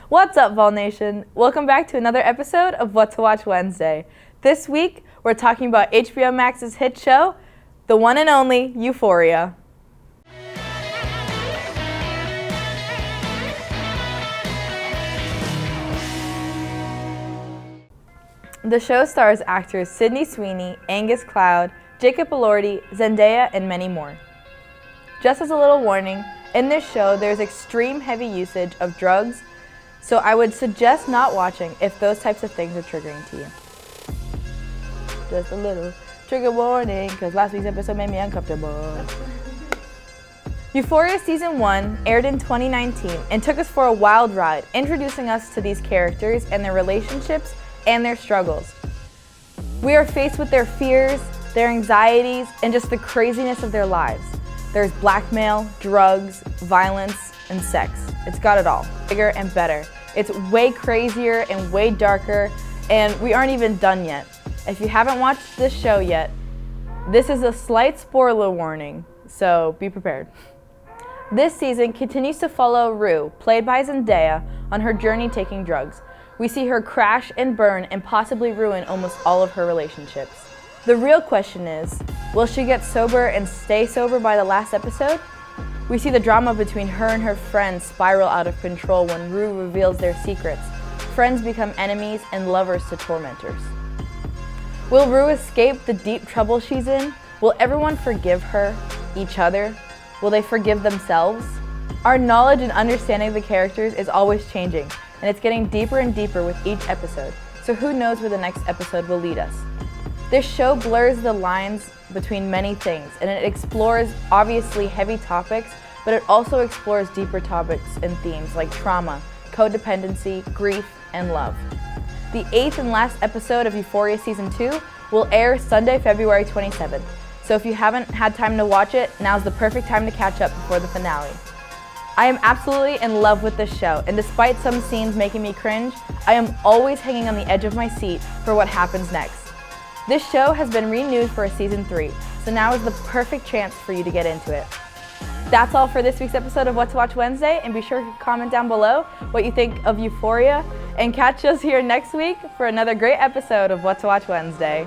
What's up, Vol Nation? Welcome back to another episode of What to Watch Wednesday. This week, we're talking about HBO Max's hit show, the one and only Euphoria. The show stars actors Sydney Sweeney, Angus Cloud, Jacob Elordi, Zendaya, and many more. Just as a little warning, in this show there's extreme heavy usage of drugs, so I would suggest not watching if those types of things are triggering to you. Just a little trigger warning, because last week's episode made me uncomfortable. Euphoria Season 1 aired in 2019 and took us for a wild ride, introducing us to these characters and their relationships and their struggles. We are faced with their fears, their anxieties, and just the craziness of their lives. There's blackmail, drugs, violence, and sex. It's got it all, bigger and better. It's way crazier and way darker, and we aren't even done yet. If you haven't watched this show yet, this is a slight spoiler warning, so be prepared. This season continues to follow Rue, played by Zendaya, on her journey taking drugs. We see her crash and burn and possibly ruin almost all of her relationships. The real question is, will she get sober and stay sober by the last episode? We see the drama between her and her friends spiral out of control when Rue reveals their secrets. Friends become enemies and lovers to tormentors. Will Rue escape the deep trouble she's in? Will everyone forgive her, each other? Will they forgive themselves? Our knowledge and understanding of the characters is always changing, and it's getting deeper and deeper with each episode, so who knows where the next episode will lead us. This show blurs the lines between many things, and it explores obviously heavy topics, but it also explores deeper topics and themes like trauma, codependency, grief, and love. The 8th and last episode of Euphoria Season 2 will air Sunday, February 27th, so if you haven't had time to watch it, now's the perfect time to catch up before the finale. I am absolutely in love with this show, and despite some scenes making me cringe, I am always hanging on the edge of my seat for what happens next. This show has been renewed for a Season 3, so now is the perfect chance for you to get into it. That's all for this week's episode of What to Watch Wednesday, and be sure to comment down below what you think of Euphoria, and catch us here next week for another great episode of What to Watch Wednesday.